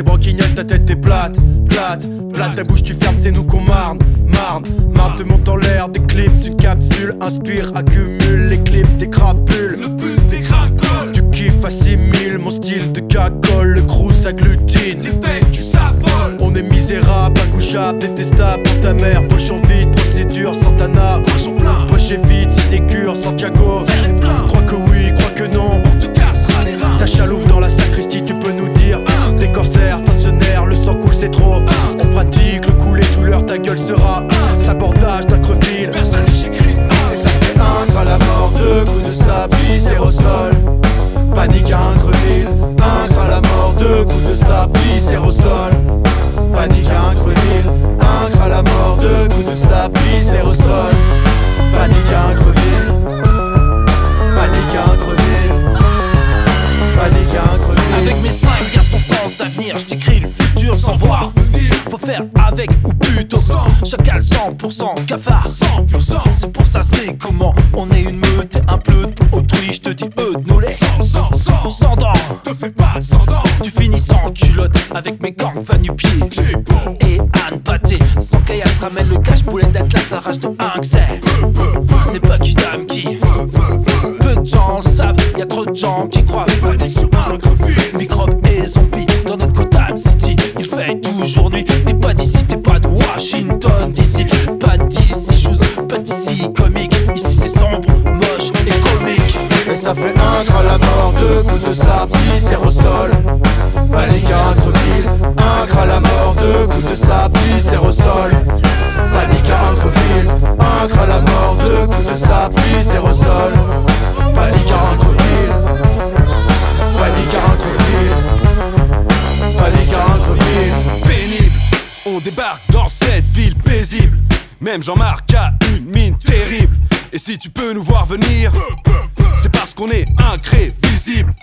t'es branquignol, ta tête est plate, plate, plate. Ta bouche tu fermes, c'est nous qu'on marne, marne, marne. Te monte en l'air, des clips, une capsule. Inspire, accumule, l'éclipse, des crapules. Le but des cracoles. Tu kiffes, assimile mon style de cagole. Le crew s'agglutine, Les pecs tu s'affoles. on est misérable, incouchable, détestable pour ta mère. Poche en vide, procédure, Santana. Poche en plein, Poche est vide, sinécure, Santiago. verre est plein. Crois que oui, crois que non. On te cassera les reins. Ça chaloupe dans la sacristie, tu peux nous dire. Des corsaires, stationnaires, le sang coule, c'est trop. On pratique, le couler, tout l'heure, ta gueule sera. Sabordage, ta creville. Personne n'y j'écris. Et ça fait un à la mort, deux coups de sable, viscère au sol. Panique à Increville, un à la mort, deux coups de sable, viscère au sol. Panique à Increville, un à la mort, deux coups de sable, viscère au sol. Panique à Increville, panique à Increville, panique à Increville. Avec mes 5 garçons sans avenir, je t'écris le futur sans voir venir. Faut faire avec ou plutôt chacal 100% cafard 100%. C'est pour ça c'est comment on est une meute et un pleut pour autrui. Je te dis eux de nous les sans dents. Te fais pas sans dents. Tu finis sans culotte avec mes gangs van du pied J'ai beau. et Anne Pâté. Sans caillasse ramène le cache poulet d'Atlas. La rage de Hank c'est n'est pas qui dame qui. Peu de gens le savent, y'a trop de gens qui croient. Panique sur Increville. Microbes et zombies dans notre Gotham City. Il fait toujours nuit. T'es pas d'ici, t'es pas de Washington d'ici. Pas d'ici, chose, pas d'ici, comique. Ici c'est sombre, moche et comique. Et ça fait un à la mort, deux coups de sable, viscère au sol. Panique à Increville, un à la mort, deux coups de sable, viscère au sol. Panique à Increville, un à la mort, deux coups de sable, viscère au sol. Panique à Increville, panique à Increville, panique à Increville. Pénible, on débarque dans cette ville paisible. Même Jean-Marc a une mine terrible. Et si tu peux nous voir venir, c'est parce qu'on est incrévisible.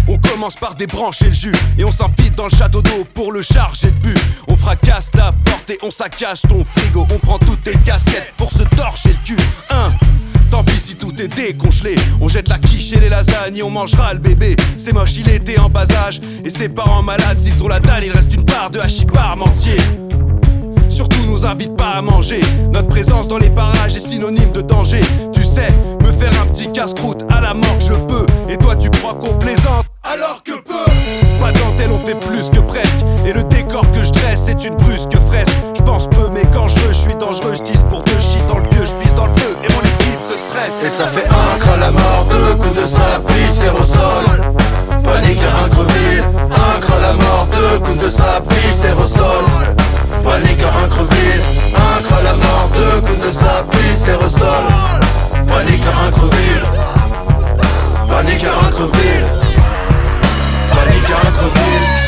On commence par débrancher le jus et on s'infiltre dans le château d'eau pour le charger de but. On fracasse ta porte et on saccage ton frigo. On prend toutes tes casquettes pour se torcher le cul. Tant pis si tout est décongelé. On jette la quiche et les lasagnes et on mangera le bébé. C'est moche, il était en bas âge et ses parents malades. S'ils ont la dalle, il reste une part de hachis parmentier. Surtout nous invite pas à manger. Notre présence dans les parages est synonyme de danger. Tu sais, me faire un petit casse-croûte à la morgue je peux. Et toi tu crois qu'on plaisante alors que peu. Pas de dentelle, on fait plus que presque. Et le décor que je dresse c'est une brusque fresque. Je pense peu mais quand je veux je suis dangereux. Je tisse pour deux shit dans le pieu, je pisse dans le feu. Et mon équipe te stresse. Et ça fait un à la mort, deux coups de sable, viscère au sol. Panique à Increville, un à la mort, deux coups de sable, viscère au sol. Panique à Increville, un à la mort, deux coups de sable, viscère au sol. Panique à Increville, panique à Increville, panique à Increville.